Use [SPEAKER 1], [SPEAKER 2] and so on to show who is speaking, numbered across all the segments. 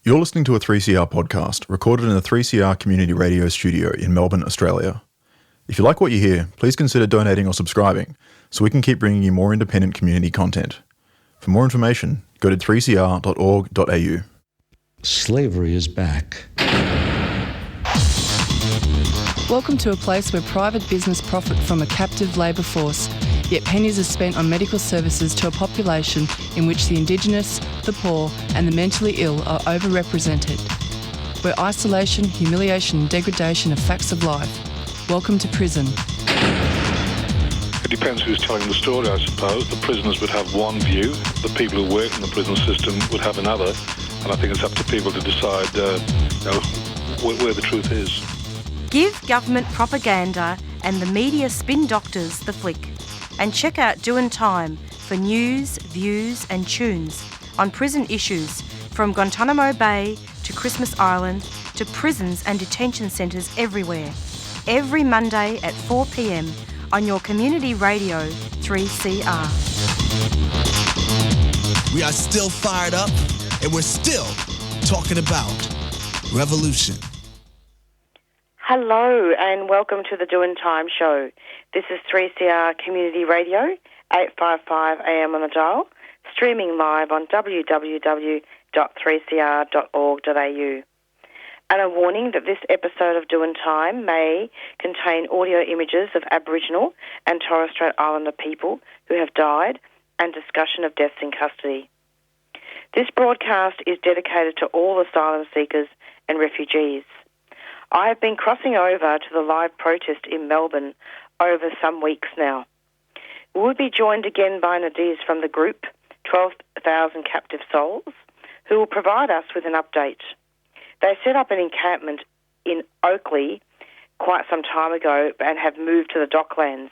[SPEAKER 1] You're listening to a 3CR podcast recorded in the 3CR Community Radio studio in Melbourne, Australia. If you like what you hear, please consider donating or subscribing so we can keep bringing you more independent community content. For more information, go to 3cr.org.au.
[SPEAKER 2] Slavery is back.
[SPEAKER 3] Welcome to a place where private business profit from a captive labour force, yet pennies are spent on medical services to a population in which the Indigenous, the poor and the mentally ill are overrepresented. Where isolation, humiliation and degradation are facts of life. Welcome to prison.
[SPEAKER 4] It depends who's telling the story, I suppose. The prisoners would have one view, the people who work in the prison system would have another, and I think it's up to people to decide where the truth is.
[SPEAKER 5] Give government propaganda and the media spin doctors the flick. And check out Doin Time for news, views and tunes on prison issues from Guantanamo Bay to Christmas Island to prisons and detention centres everywhere. Every Monday at 4 p.m. on your community radio 3CR.
[SPEAKER 6] We are still fired up and we're still talking about revolution.
[SPEAKER 5] Hello and welcome to the Doin Time show. This is 3CR Community Radio, 855 AM on the dial, streaming live on www.3cr.org.au. And a warning that this episode of Doin Time may contain audio images of Aboriginal and Torres Strait Islander people who have died and discussion of deaths in custody. This broadcast is dedicated to all asylum seekers and refugees. I have been crossing over to the live protest in Melbourne over some weeks now. We'll be joined again by Nades from the group 12,000 Captive Souls, who will provide us with an update. They set up an encampment in Oakley quite some time ago and have moved to the Docklands,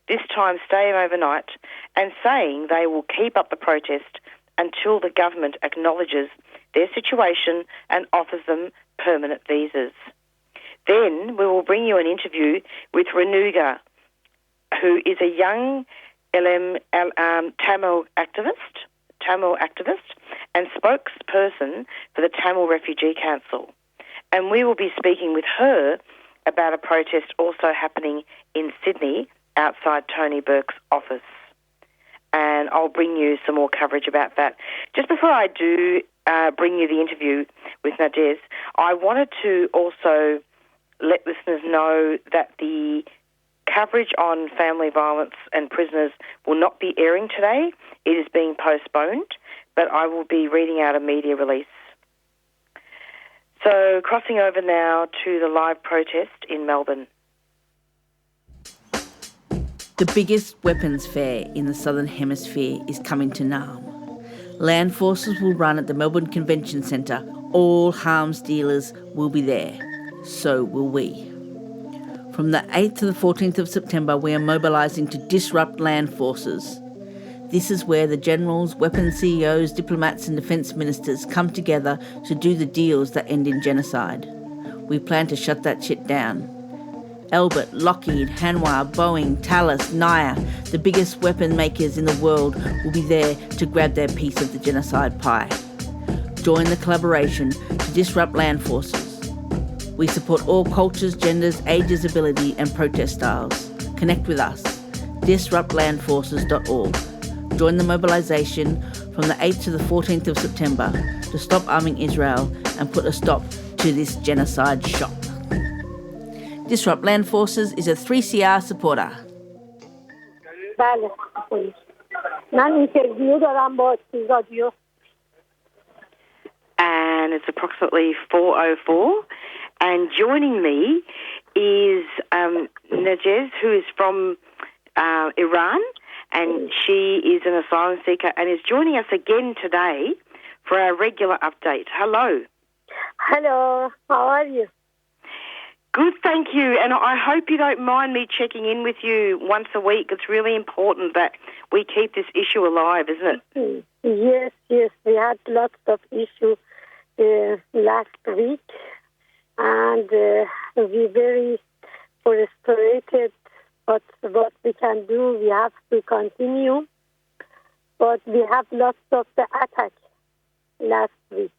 [SPEAKER 5] this time staying overnight and saying they will keep up the protest until the government acknowledges their situation and offers them permanent visas. Then we will bring you an interview with Renuga, who is a young Tamil activist and spokesperson for the Tamil Refugee Council. And we will be speaking with her about a protest also happening in Sydney outside Tony Burke's office. And I'll bring you some more coverage about that. Just before I do bring you the interview with Nades, I wanted to also let listeners know that the coverage on family violence and prisoners will not be airing today. It is being postponed, but I will be reading out a media release. So crossing over now to the live protest in Melbourne.
[SPEAKER 7] The biggest weapons fair in the Southern Hemisphere is coming to Naarm. Land forces will run at the Melbourne Convention Centre. All arms dealers will be there. So will we. From the 8th to the 14th of September, we are mobilising to disrupt land forces. This is where the generals, weapons CEOs, diplomats and defence ministers come together to do the deals that end in genocide. We plan to shut that shit down. Albert, Lockheed, Hanwha, Boeing, Thales, Naya, the biggest weapon makers in the world will be there to grab their piece of the genocide pie. Join the collaboration to disrupt land forces. We support all cultures, genders, ages, ability and protest styles. Connect with us. DisruptLandForces.org. Join the mobilisation from the 8th to the 14th of September to stop arming Israel and put a stop to this genocide shock. Disrupt Land Forces is a 3CR supporter.
[SPEAKER 5] And it's approximately 4:04. And joining me is Nades, who is from Iran, and she is an asylum seeker and is joining us again today for our regular update. Hello.
[SPEAKER 8] Hello, how are you?
[SPEAKER 5] Good, thank you. And I hope you don't mind me checking in with you once a week. It's really important that we keep this issue alive, isn't it?
[SPEAKER 8] Yes, we had lots of issues last week. And we're very frustrated, but what we can do, we have to continue. But we have lots of the attack last week.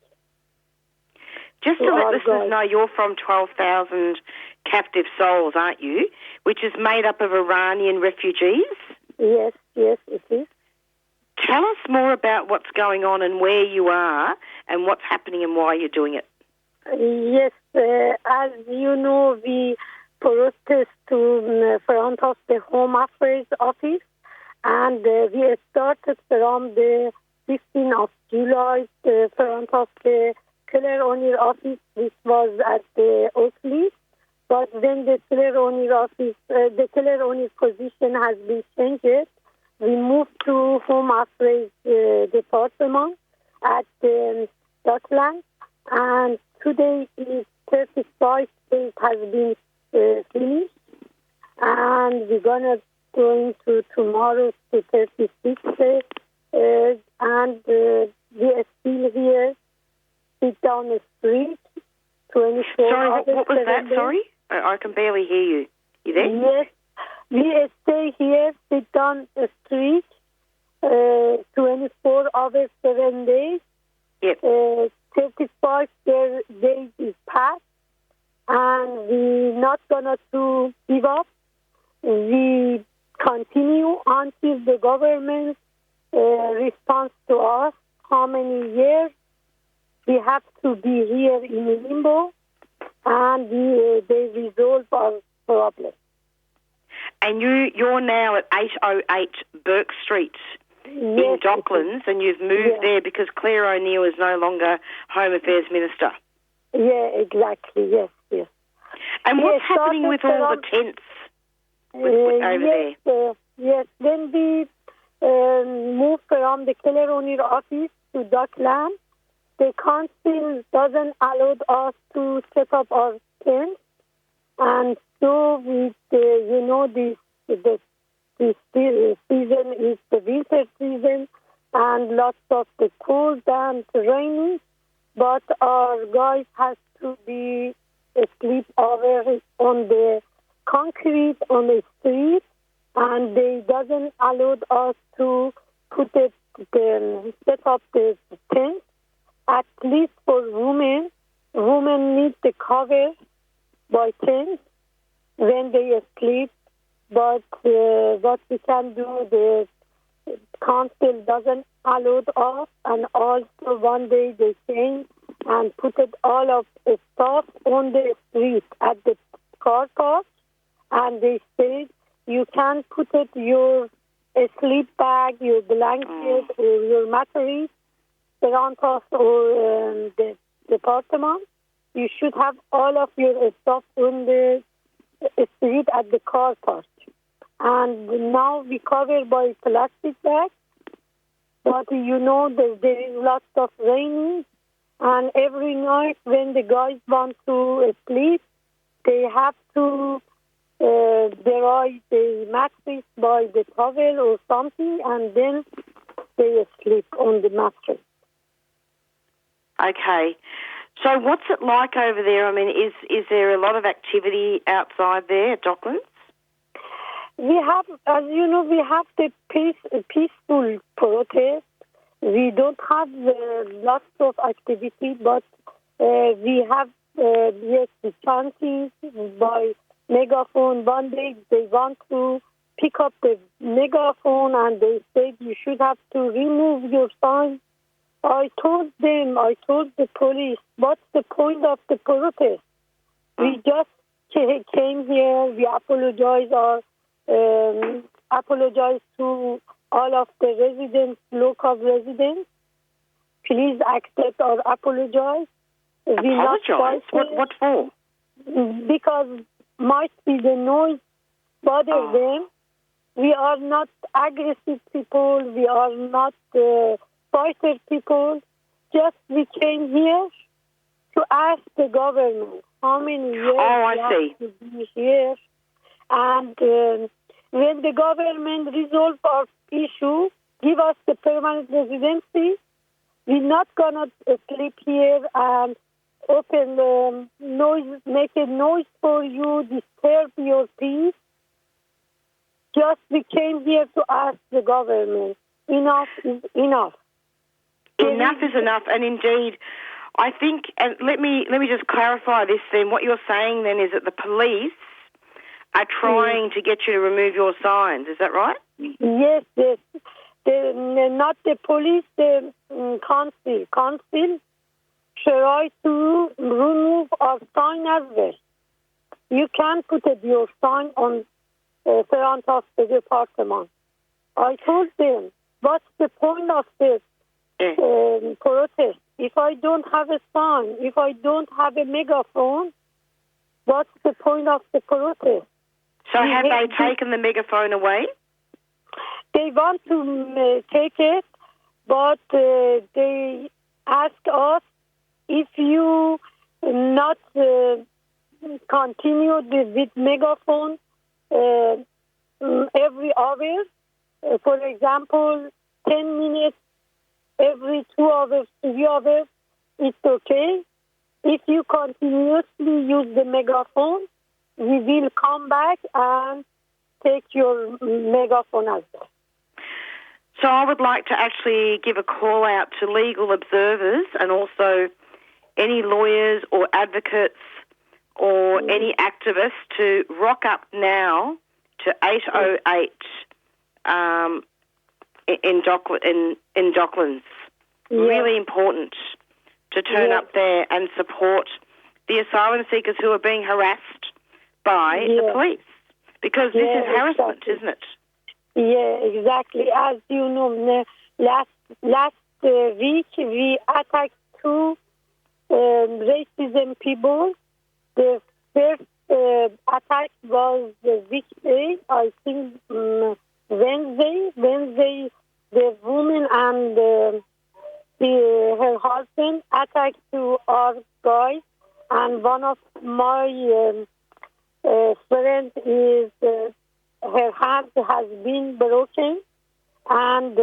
[SPEAKER 5] Just to let listeners know, you're from 12,000 Captive Souls, aren't you? Which is made up of Iranian refugees?
[SPEAKER 8] Yes, it is.
[SPEAKER 5] Tell us more about what's going on and where you are and what's happening and why you're doing it.
[SPEAKER 8] Yes, as you know, we protest to front of the Home Affairs Office, and we started from the 15th of July in front of the Keller O'Neill office, which was at the Oakley. But then the Keller O'Neill office, the Keller O'Neill position has been changed. We moved to Home Affairs Department at Docklands, and today is 35 days has been finished, and we're gonna go into tomorrow to 36 days, and we are still here, sit down the street, 24
[SPEAKER 5] Sorry,
[SPEAKER 8] hours.
[SPEAKER 5] what was that? Sorry? I can barely hear you. You there?
[SPEAKER 8] Yes, we stay here, sit down the street, 24 hours, 7 days.
[SPEAKER 5] Yep.
[SPEAKER 8] 35 days is past, and we're not going to give up. We continue until the government responds to us. How many years we have to be here in limbo, and they resolve our problem.
[SPEAKER 5] And you're now at 808 Burke Street in Docklands, and you've moved there because Claire O'Neill is no longer Home Affairs Minister.
[SPEAKER 8] Yeah, exactly, yes.
[SPEAKER 5] And what's happening with all the tents over there?
[SPEAKER 8] Yes, when we moved from the Keller O'Neill office to Docklands, the council doesn't allow us to set up our tents, and so with the season is the winter season, and lots of the cold and raining, but our guys has to be sleep over on the concrete on the street, and they doesn't allow us to set up the tent. At least for women need the cover by tent when they sleep. But what we can do, the council doesn't allow us, and also one day they came and put all of the stuff on the street at the car park, and they said you can put your sleep bag, your blanket, or your mattress around us or the department. You should have all of your stuff on the street at the car park. And now we cover by plastic bags, but there is lots of raining, and every night when the guys want to sleep, they have to dry the mattress by the towel or something, and then they sleep on the mattress.
[SPEAKER 5] Okay. So what's it like over there? I mean, is there a lot of activity outside there at Docklands?
[SPEAKER 8] We have, as you know, we have the peaceful protest. We don't have lots of activity, but we have, the chanting by megaphone. One day they want to pick up the megaphone and they said you should have to remove your sign. I told the police, what's the point of the protest? We just came here, we apologize to all of the residents, local residents. Please accept our apologize.
[SPEAKER 5] Apologize? What for?
[SPEAKER 8] Because might be the noise bother them. We are not aggressive people. We are not fighter people. Just we came here to ask the government how many years
[SPEAKER 5] I
[SPEAKER 8] see. Have to be here. And when the government resolve our issue, give us the permanent residency, we're not going to sleep here and open noise, make a noise for you, disturb your peace. Just we came here to ask the government. Enough is enough.
[SPEAKER 5] Enough is enough. And indeed, I think, and let me just clarify this then. What you're saying then is that the police are trying to get you to remove your signs. Is that right?
[SPEAKER 8] Yes. Not the police, the council try to remove our sign as well. You can't put your sign on front of the department. I told them, what's the point of the protest? If I don't have a sign, if I don't have a megaphone, what's the point of the protest?
[SPEAKER 5] So have they taken the megaphone away?
[SPEAKER 8] They want to take it, but they ask us if you not continue with megaphone every hour, for example, 10 minutes every 2 hours, 3 hours, it's okay. If you continuously use the megaphone, we will come back and take your megaphone as well.
[SPEAKER 5] So I would like to actually give a call out to legal observers and also any lawyers or advocates or any activists to rock up now to 808 in Docklands.
[SPEAKER 8] Yeah.
[SPEAKER 5] Really important to turn up there and support the asylum seekers who are being harassed by the police. Because this is harassment, isn't it?
[SPEAKER 8] Yeah, exactly. As you know, last week we attacked 2 racism people. The first attack was the weekday, I think Wednesday. The woman and her husband attacked 2 our guys, and one of my friends is her hand has been broken, and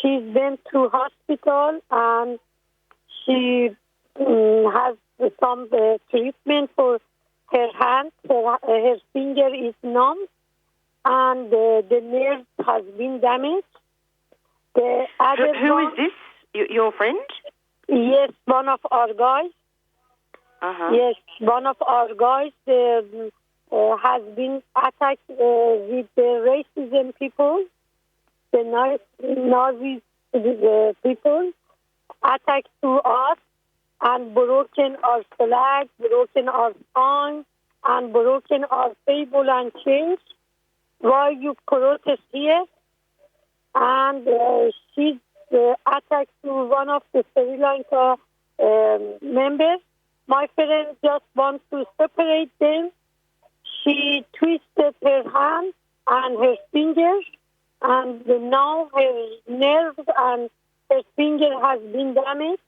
[SPEAKER 8] she's been to hospital, and she has some treatment for her hand. Her finger is numb, and the nerve has been damaged. The other
[SPEAKER 5] Who is this? Your friend?
[SPEAKER 8] Yes, one of our guys.
[SPEAKER 5] Uh-huh.
[SPEAKER 8] Yes, one of our guys has been attacked with the racism people, the Nazi people, attacked to us and broken our flag, broken our sign, and broken our table and chairs. Why you protest here? And she attacked to one of the Sri Lanka members. My friend just wants to separate them. She twisted her hand and her fingers, and now her nerves and her finger has been damaged.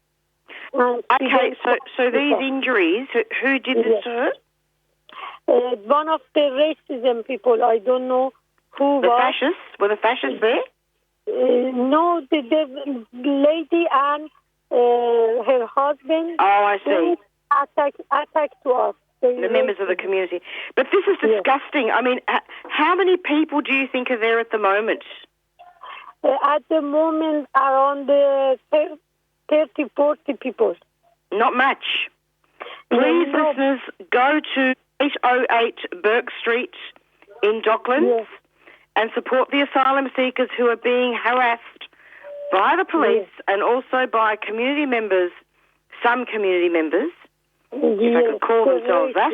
[SPEAKER 5] Okay, so these injuries, who did this to her?
[SPEAKER 8] One of the racism people. I don't know who
[SPEAKER 5] the
[SPEAKER 8] was.
[SPEAKER 5] Fascists? Were the fascists there?
[SPEAKER 8] No, the lady and her husband.
[SPEAKER 5] Oh, I see.
[SPEAKER 8] Attacked to us.
[SPEAKER 5] The members of the community. But this is disgusting. I mean, how many people do you think are there at the moment?
[SPEAKER 8] At the moment, around 30, 40 people.
[SPEAKER 5] Not much. Please, listeners, go to 808 Burke Street in Docklands and support the asylum seekers who are being harassed by the police and also by community members, some community members, if they could call themselves that,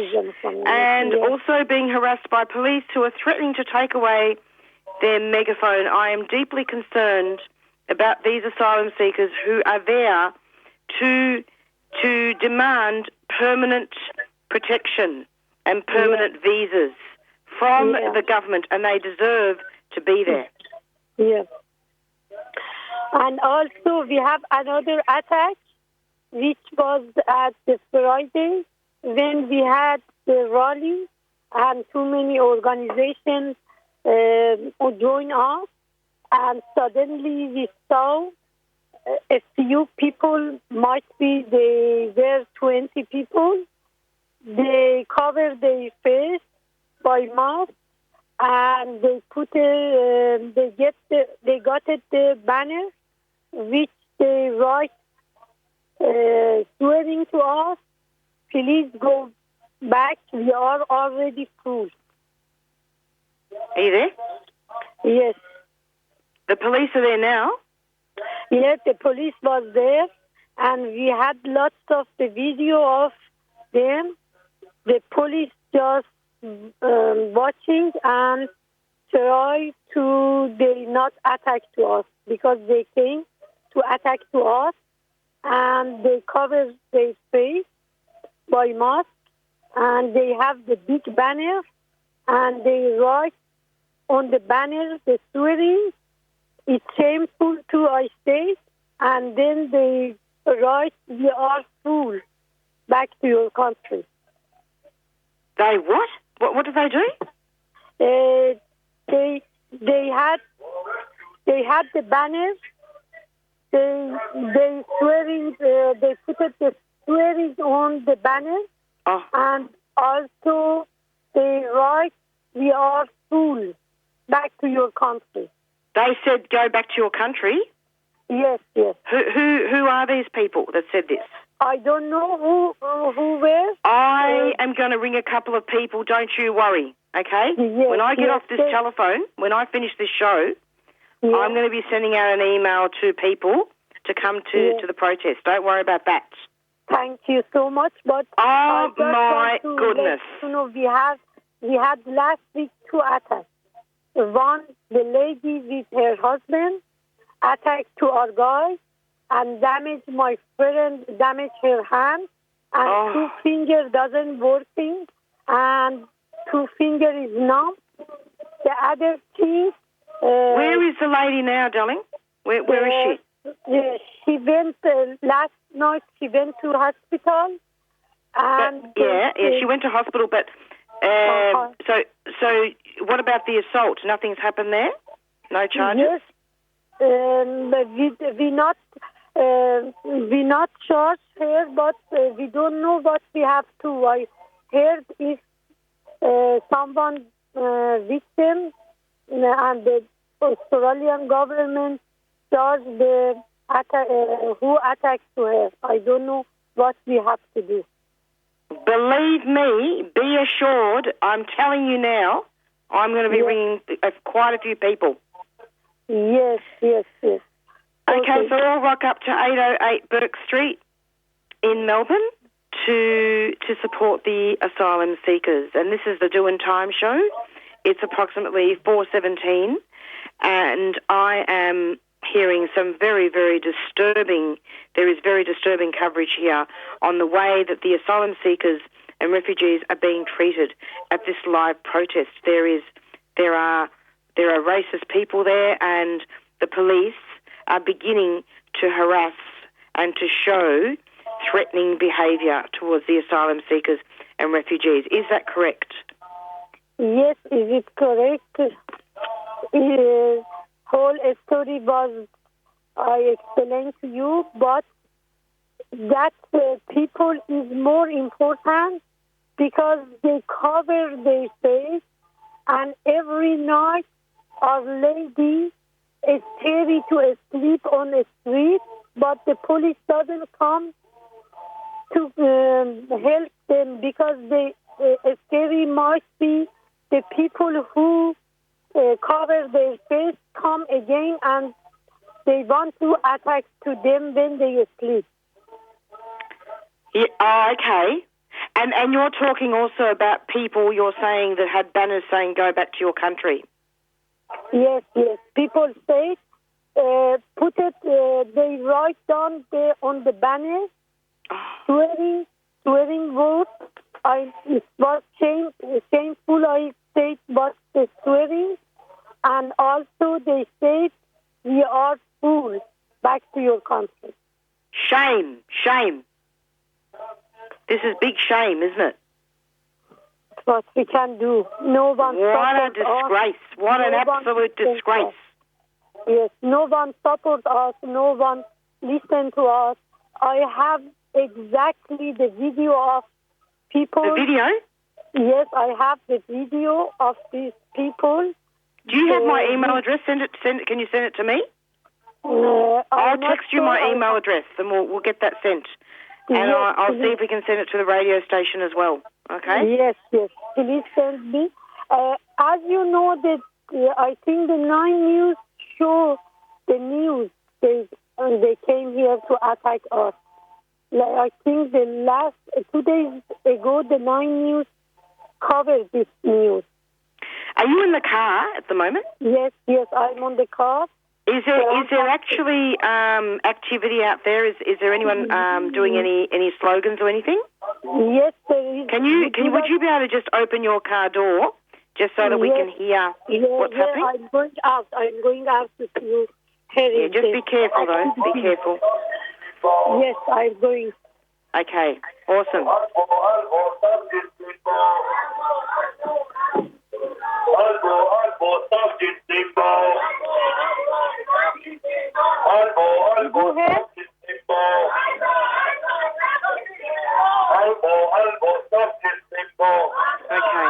[SPEAKER 5] and also being harassed by police who are threatening to take away their megaphone. I am deeply concerned about these asylum seekers who are there to demand permanent protection and permanent visas from the government, and they deserve to be there.
[SPEAKER 8] Yes. And also we have another attack, which was at the Friday when we had the rally and too many organizations join us, and suddenly we saw a few people, might be they were 20 people. They covered their face by mask, and they put they got the banner which they write swearing to us, please go back. We are already full.
[SPEAKER 5] Are you there?
[SPEAKER 8] Yes.
[SPEAKER 5] The police are there now?
[SPEAKER 8] Yes, the police was there, and we had lots of the video of them. The police just watching and try to they not attack to us because they came to attack to us, and they cover their face by mask, and they have the big banner, and they write on the banner the swearing. It's shameful to our state, and then they write, we are full, back to your country.
[SPEAKER 5] They what? What did they do?
[SPEAKER 8] They had the banners. They swearing. They put the swearing on the banner, and also they write, "We are full, back to your country."
[SPEAKER 5] They said, "Go back to your country."
[SPEAKER 8] Yes, yes.
[SPEAKER 5] Who are these people that said this?
[SPEAKER 8] I don't know who were.
[SPEAKER 5] I am going to ring a couple of people. Don't you worry, okay?
[SPEAKER 8] Yes,
[SPEAKER 5] when I get off this
[SPEAKER 8] yes.
[SPEAKER 5] telephone, when I finish this show,
[SPEAKER 8] Yes.
[SPEAKER 5] I'm going to be sending out an email to people to come to the protest. Don't worry about that.
[SPEAKER 8] Thank you so much. But
[SPEAKER 5] oh my goodness!
[SPEAKER 8] We had last week 2 attacks. One, the lady with her husband attacked to our guy and damaged my friend, damaged her hand, and 2 fingers doesn't working, and 2 fingers is numb. The other thing.
[SPEAKER 5] Where is the lady now, darling? Where is she?
[SPEAKER 8] She went last night. She went to hospital, and
[SPEAKER 5] she went to hospital. But so what about the assault? Nothing's happened there. No charges.
[SPEAKER 8] Yes, we not charged her, but we don't know what we have to. I heard if someone victim. And the Australian government charged the who attacked to her. I don't know what we have to do.
[SPEAKER 5] Believe me, be assured, I'm telling you now, I'm going to be ringing quite a few people.
[SPEAKER 8] Yes.
[SPEAKER 5] Okay, so I'll rock up to 808 Burke Street in Melbourne to support the asylum seekers. And this is the Doin Time show. It's approximately 4:17, and I am hearing some very, very disturbing, there is very disturbing coverage here on the way that the asylum seekers and refugees are being treated at this live protest. There are racist people there, and the police are beginning to harass and to show threatening behaviour towards the asylum seekers and refugees. Is that correct?
[SPEAKER 8] Yes, is it correct? Whole story was I explained to you, but that people is more important because they cover their face, and every night our lady is scary to sleep on the street, but the police doesn't come to help them because they scary might be the people who cover their face come again and they want to attack to them when they sleep.
[SPEAKER 5] Yeah, okay. And you're talking also about people you're saying that had banners saying go back to your country.
[SPEAKER 8] Yes. People say, put it, they write down there on the banner, swearing words. It was shameful, I said, but the swearing. And also they said, we are full, back to your country.
[SPEAKER 5] Shame. This is big shame, isn't it?
[SPEAKER 8] What we can do. No one.
[SPEAKER 5] What a disgrace. What an absolute disgrace.
[SPEAKER 8] Yes, no one supports us. No one listens to us. I have exactly the video of people.
[SPEAKER 5] The video?
[SPEAKER 8] Yes, I have the video of these people.
[SPEAKER 5] Do you have my email address? Send it. Can you send it to me? I'll text you my email address and we'll get that sent. And
[SPEAKER 8] Yes,
[SPEAKER 5] I'll see if we can send it to the radio station as well. Okay?
[SPEAKER 8] Yes. Please send me. As you know, that I think the 9 News show the news. They came here to attack us. I think the last 2 days ago, the 9 News covered this news.
[SPEAKER 5] Are you in the car at the moment?
[SPEAKER 8] Yes, I'm on the car.
[SPEAKER 5] Is there actually activity out there? Is there anyone doing any slogans or anything?
[SPEAKER 8] Yes, there is.
[SPEAKER 5] Would you be able to just open your car door just so that we can hear what's happening?
[SPEAKER 8] I'm going out to hear it.
[SPEAKER 5] Just be careful though. Be careful.
[SPEAKER 8] Yes, I'm going.
[SPEAKER 5] Okay, awesome.
[SPEAKER 8] Go ahead.
[SPEAKER 5] Okay.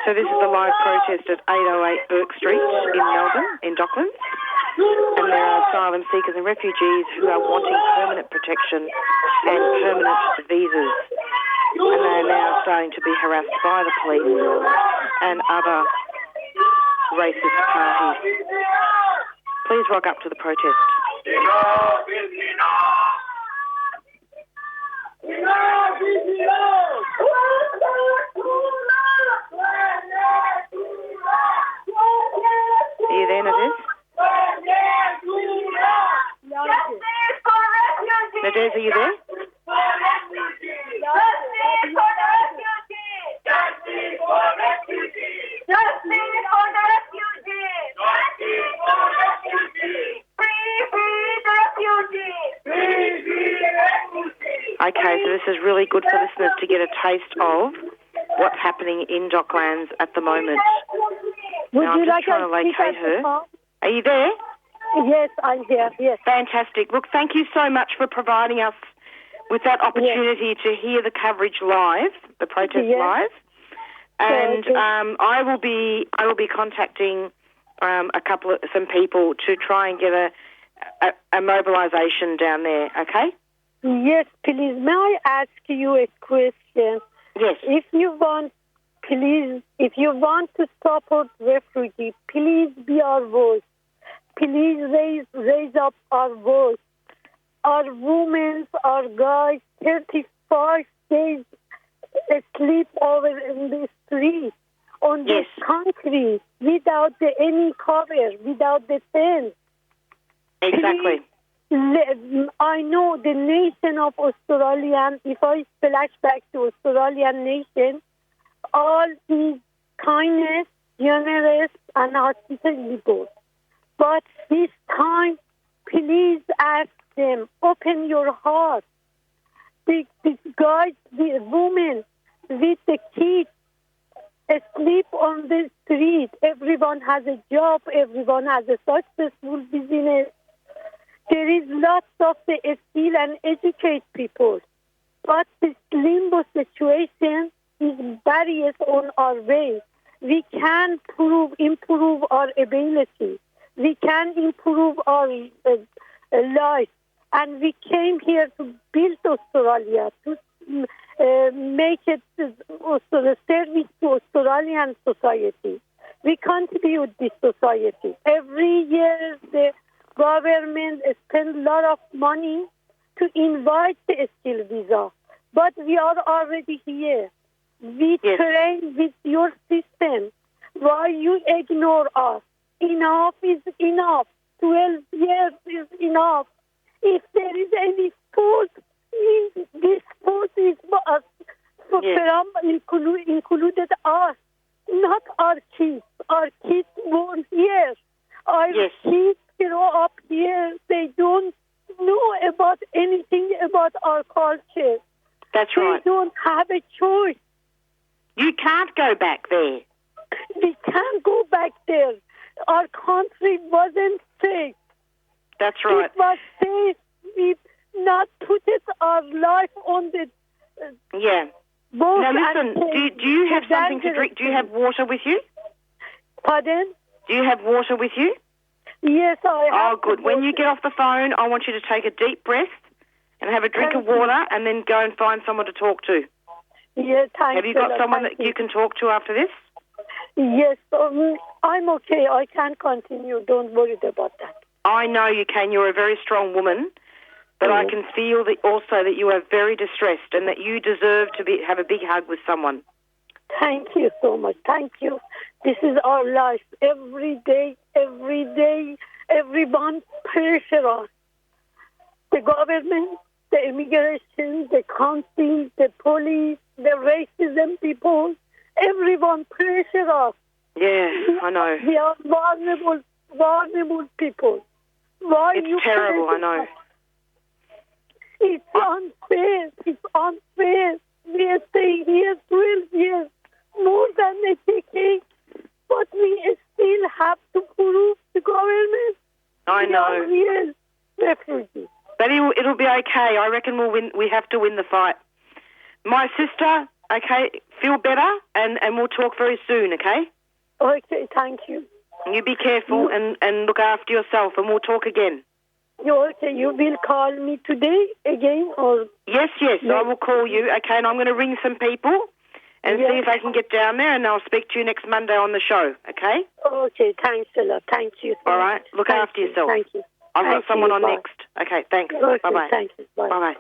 [SPEAKER 5] So this is the live protest at 808 Burke Street in Melbourne, in Docklands. And there are asylum seekers and refugees who are wanting permanent protection and permanent visas. And they are now starting to be harassed by the police and other racist parties. Please rock up to the protest. Are you there, Nades? Nades, are you there? Okay, so this is really good for listeners to get a taste of what's happening in Docklands at the moment. I'm just trying to locate her. Are you there?
[SPEAKER 8] Yes, I'm here. Yes.
[SPEAKER 5] Fantastic. Look, thank you so much for providing us with that opportunity to hear the coverage live, the protest live. And I will be contacting some people to try and get a mobilisation down there. Okay.
[SPEAKER 8] Yes, please. May I ask you a question?
[SPEAKER 5] Yes.
[SPEAKER 8] If you want to support refugees, please be our voice. Please raise up our voice. Our women, our guys, 35 days asleep over in the street, on this country, without any cover, without the fence.
[SPEAKER 5] Exactly.
[SPEAKER 8] I know the nation of Australian, if I flash back to Australian nation, all is kindness, generous, and hospitality. But this time, please ask them, open your heart. The guys, the women with the kids asleep on the street. Everyone has a job. Everyone has a successful business. There is lots of the skill and educate people. But this limbo situation is barriers on our way. We can improve our ability. We can improve our life. And we came here to build Australia, to make it a service to Australian society. We contribute this society. Every year the government spends a lot of money to invite the skill visa. But we are already here. We train with your system. Why you ignore us? Enough is enough. 12 years is enough. If there is any fault, this fault is us. Included us, not our kids. Our kids born here. Our kids grow up here. They don't know about anything about our culture.
[SPEAKER 5] That's right.
[SPEAKER 8] They don't have a choice.
[SPEAKER 5] You can't go back there.
[SPEAKER 8] We can't go back there. Our country wasn't safe.
[SPEAKER 5] That's right.
[SPEAKER 8] It was safe. We not put our life on the...
[SPEAKER 5] Now listen, do you have something to drink? Do you have water with you?
[SPEAKER 8] Pardon?
[SPEAKER 5] Do you have water with you?
[SPEAKER 8] Yes, I have.
[SPEAKER 5] Oh, good. When you get off the phone, I want you to take a deep breath and have a drink of water and then go and find someone to talk to.
[SPEAKER 8] Yes, thank you.
[SPEAKER 5] Have you got someone that you can talk to after this?
[SPEAKER 8] Yes, I'm okay. I can continue. Don't worry about that.
[SPEAKER 5] I know you can. You're a very strong woman, but I can feel that also that you are very distressed and that you deserve to have a big hug with someone.
[SPEAKER 8] Thank you so much. Thank you. This is our life. Every day, everyone pressure us. The government, the immigration, the council, the police, the racism people, everyone pressure us.
[SPEAKER 5] Yeah, I know.
[SPEAKER 8] We are vulnerable people. Why
[SPEAKER 5] it's terrible, I know.
[SPEAKER 8] It's unfair. It's unfair. We are staying here 12 years, more than a decade, but we still have to prove the government.
[SPEAKER 5] I know.
[SPEAKER 8] We are real refugees.
[SPEAKER 5] But it'll be okay. I reckon we'll win. We have to win the fight. My sister, okay, feel better, and we'll talk very soon, okay?
[SPEAKER 8] Okay, thank you.
[SPEAKER 5] You be careful and look after yourself, and we'll talk again.
[SPEAKER 8] Okay, you will call me today again, or?
[SPEAKER 5] Yes, I will call you, okay, and I'm going to ring some people and see if I can get down there, and I'll speak to you next Monday on the show, okay?
[SPEAKER 8] Okay, thanks a lot. Thank you.
[SPEAKER 5] All right, look after yourself.
[SPEAKER 8] Thank you.
[SPEAKER 5] I've got someone on
[SPEAKER 8] Bye.
[SPEAKER 5] next. Okay, thanks.
[SPEAKER 8] Okay,
[SPEAKER 5] Bye-bye.
[SPEAKER 8] thank you. Bye.
[SPEAKER 5] Bye-bye.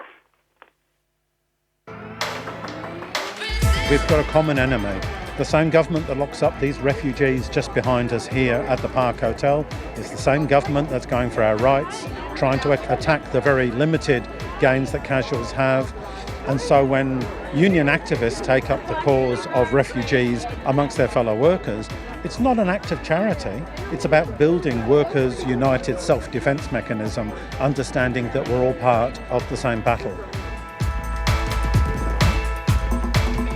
[SPEAKER 9] We've got a common enemy. The same government that locks up these refugees just behind us here at the Park Hotel is the same government that's going for our rights, trying to attack the very limited gains that casuals have. And so when union activists take up the cause of refugees amongst their fellow workers, it's not an act of charity. It's about building workers' united self-defence mechanism, understanding that we're all part of the same battle.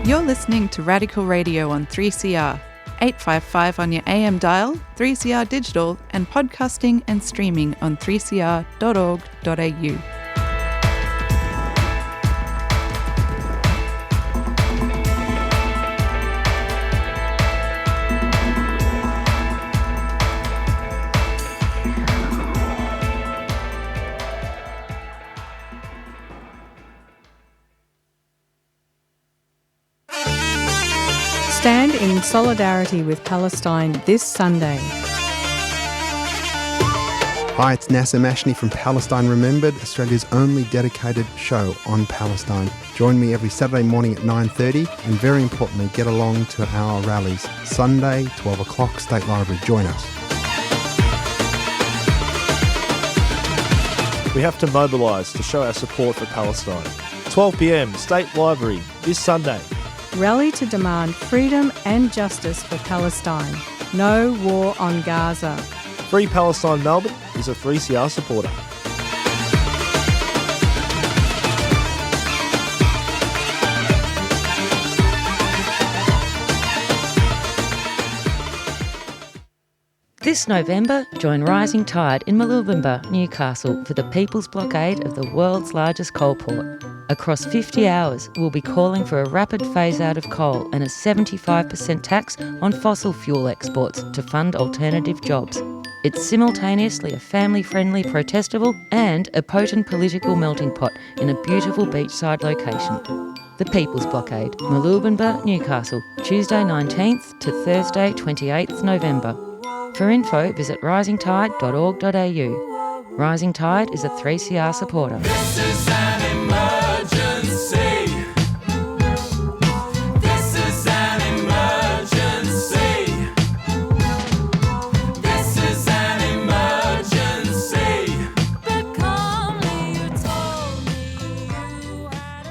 [SPEAKER 10] You're listening to Radical Radio on 3CR, 855 on your AM dial, 3CR digital, and podcasting and streaming on 3cr.org.au.
[SPEAKER 11] Stand in solidarity with Palestine this Sunday.
[SPEAKER 12] Hi, it's Nasser Mashni from Palestine Remembered, Australia's only dedicated show on Palestine. Join me every Saturday morning at 9:30 and very importantly, get along to our rallies. Sunday, 12 o'clock, State Library. Join us.
[SPEAKER 13] We have to mobilise to show our support for Palestine. 12 p.m, State Library, this Sunday.
[SPEAKER 11] Rally to demand freedom and justice for Palestine. No war on Gaza.
[SPEAKER 13] Free Palestine Melbourne is a 3CR supporter.
[SPEAKER 14] This November, join Rising Tide in Malulbamba, Newcastle for the People's Blockade of the world's largest coal port. Across 50 hours, we'll be calling for a rapid phase-out of coal and a 75% tax on fossil fuel exports to fund alternative jobs. It's simultaneously a family-friendly protestival and a potent political melting pot in a beautiful beachside location. The People's Blockade, Malulbamba, Newcastle, Tuesday 19th to Thursday 28th November. For info, visit risingtide.org.au. Rising Tide is a 3CR supporter.
[SPEAKER 15] This is an emergency. This is an emergency. This is an emergency. But calmly you told me you had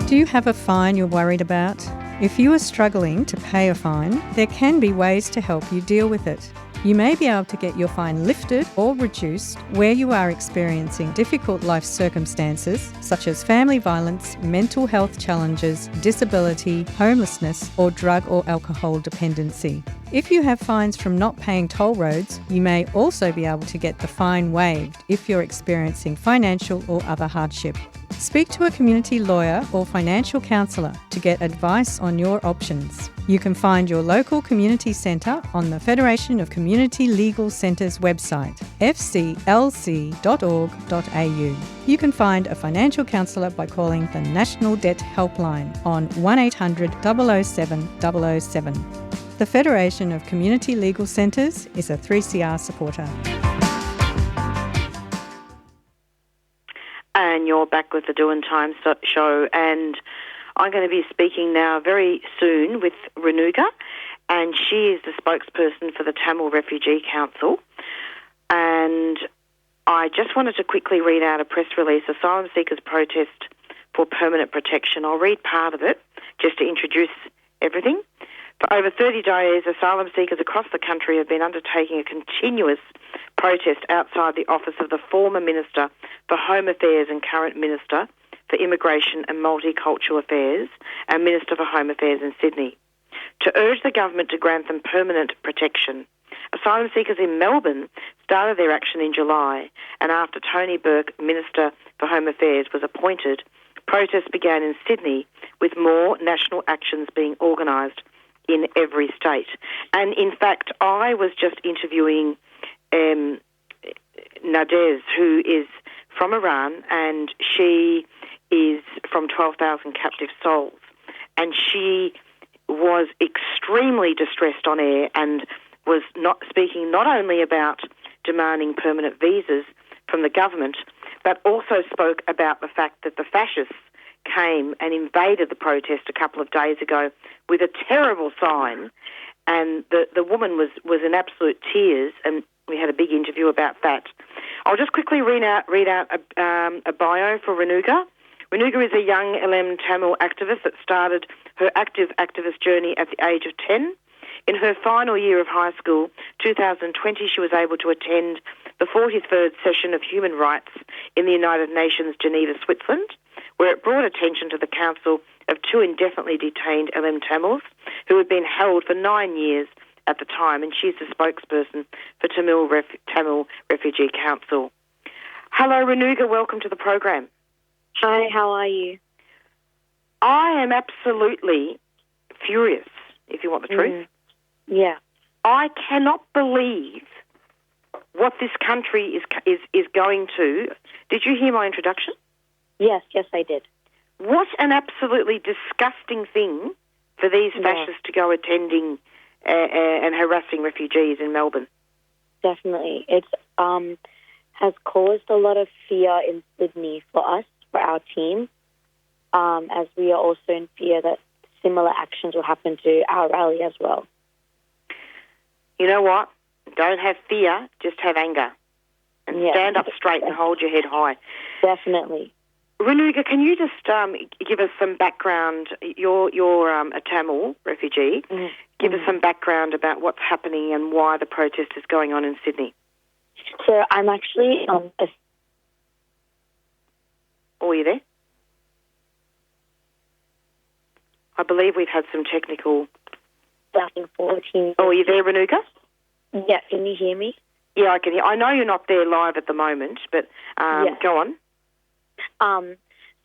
[SPEAKER 15] a
[SPEAKER 11] Do you have a fine you're worried about? If you are struggling to pay a fine, there can be ways to help you deal with it. You may be able to get your fine lifted or reduced where you are experiencing difficult life circumstances such as family violence, mental health challenges, disability, homelessness, or drug or alcohol dependency. If you have fines from not paying toll roads, you may also be able to get the fine waived if you're experiencing financial or other hardship. Speak to a community lawyer or financial counsellor to get advice on your options. You can find your local community centre on the Federation of Community Legal Centres website, fclc.org.au. You can find a financial counsellor by calling the National Debt Helpline on 1800 007 007. The Federation of Community Legal Centres is a 3CR supporter.
[SPEAKER 5] And you're back with the Doin Time show, and I'm going to be speaking now very soon with Renuga, and she is the spokesperson for the Tamil Refugee Council. And I just wanted to quickly read out a press release, Asylum Seekers Protest for Permanent Protection. I'll read part of it just to introduce everything. For over 30 days, asylum seekers across the country have been undertaking a continuous protest outside the office of the former Minister for Home Affairs and current Minister for Immigration and Multicultural Affairs and Minister for Home Affairs in Sydney, to urge the government to grant them permanent protection. Asylum seekers in Melbourne started their action in July, and after Tony Burke, Minister for Home Affairs, was appointed, protests began in Sydney, with more national actions being organised in every state. And in fact, I was just interviewing Nades, who is from Iran, and she is from 12,000 Captive Souls. And she was extremely distressed on air and was not speaking not only about demanding permanent visas from the government, but also spoke about the fact that the fascists came and invaded the protest a couple of days ago with a terrible sign, and the woman was in absolute tears, and we had a big interview about that. I'll just quickly read out a bio for Renuga. Renuga is a young LM Tamil activist that started her active activist journey at the age of 10. In her final year of high school, 2020, she was able to attend the 43rd session of Human Rights in the United Nations, Geneva, Switzerland, where it brought attention to the council of two indefinitely detained LM Tamils who had been held for 9 years at the time, and she's the spokesperson for Tamil Refugee Council. Hello, Renuga. Welcome to the program.
[SPEAKER 16] Hi, how are you?
[SPEAKER 5] I am absolutely furious, if you want the truth.
[SPEAKER 16] Yeah.
[SPEAKER 5] I cannot believe what this country is going to. Did you hear my introduction?
[SPEAKER 16] Yes, I did.
[SPEAKER 5] What an absolutely disgusting thing for these fascists to go attending and harassing refugees in Melbourne.
[SPEAKER 16] Definitely. It's has caused a lot of fear in Sydney for us, for our team, as we are also in fear that similar actions will happen to our rally as well.
[SPEAKER 5] You know what? Don't have fear, just have anger. And stand up straight and hold your head high.
[SPEAKER 16] Definitely.
[SPEAKER 5] Renuga, can you just give us some background? You're a Tamil refugee. Give us some background about what's happening and why the protest is going on in Sydney.
[SPEAKER 16] So I'm actually...
[SPEAKER 5] Oh, are you there? I believe we've had some technical...
[SPEAKER 16] 2014.
[SPEAKER 5] Oh, are you there, Renuga?
[SPEAKER 16] Yeah, can you hear me?
[SPEAKER 5] Yeah, I can hear. I know you're not there live at the moment, but go on.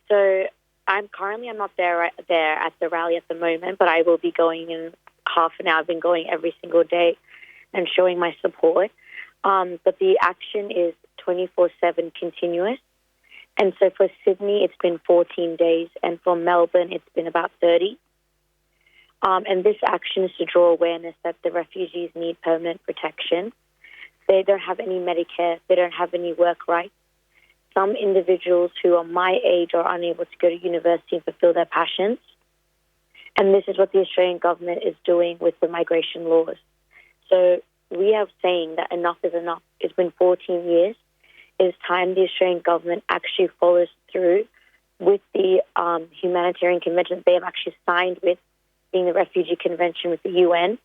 [SPEAKER 16] So I'm not there at the rally at the moment, but I will be going in half an hour. I've been going every single day and showing my support. But the action is 24/7 continuous. And so for Sydney, it's been 14 days, and for Melbourne, it's been about 30. And this action is to draw awareness that the refugees need permanent protection. They don't have any Medicare. They don't have any work rights. Some individuals who are my age are unable to go to university and fulfill their passions. And this is what the Australian government is doing with the migration laws. So we are saying that enough is enough. It's been 14 years. It is time the Australian government actually follows through with the humanitarian convention they have actually signed with, being the Refugee Convention with the UN,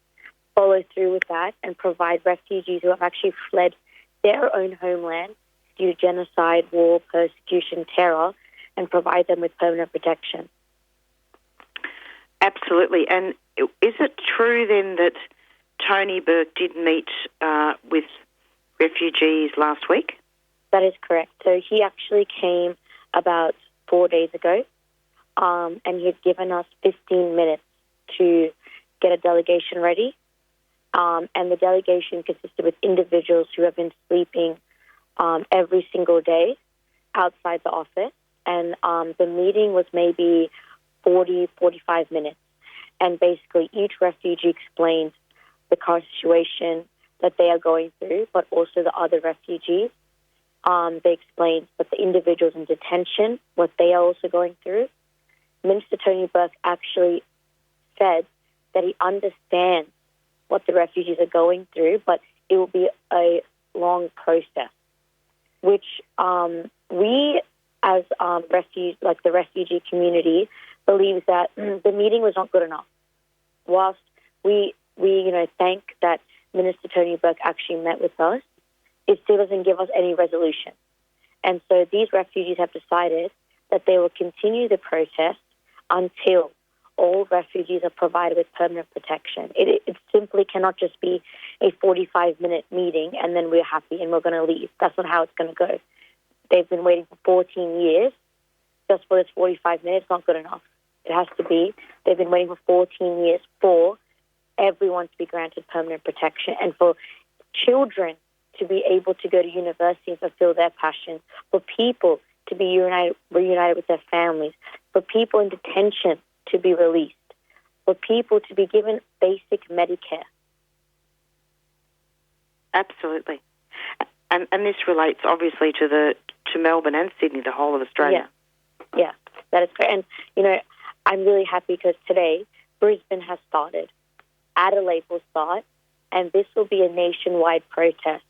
[SPEAKER 16] follow through with that and provide refugees who have actually fled their own homeland due to genocide, war, persecution, terror, and provide them with permanent protection.
[SPEAKER 5] Absolutely. And is it true then that Tony Burke did meet with refugees last week?
[SPEAKER 16] That is correct. So he actually came about 4 days ago, and he had given us 15 minutes to get a delegation ready. And the delegation consisted with individuals who have been sleeping every single day outside the office. And the meeting was maybe 40, 45 minutes. And basically each refugee explained the current situation that they are going through, but also the other refugees. They explained that the individuals in detention, what they are also going through. Minister Tony Burke actually said that he understands what the refugees are going through, but it will be a long process, which we as the refugee community believes that the meeting was not good enough. Whilst we thank that Minister Tony Burke actually met with us, it still doesn't give us any resolution. And so these refugees have decided that they will continue the protest until all refugees are provided with permanent protection. It simply cannot just be a 45-minute meeting and then we're happy and we're going to leave. That's not how it's going to go. They've been waiting for 14 years just for this 45 minutes. It's not good enough. It has to be. They've been waiting for 14 years for everyone to be granted permanent protection and for children to be able to go to university and fulfill their passions, for people to be reunited with their families, for people in detention to be released, for people to be given basic Medicare.
[SPEAKER 5] Absolutely. And this relates obviously to Melbourne and Sydney, the whole of Australia.
[SPEAKER 16] Yeah, that is great. And, I'm really happy because today Brisbane has started, Adelaide will start, and this will be a nationwide protest.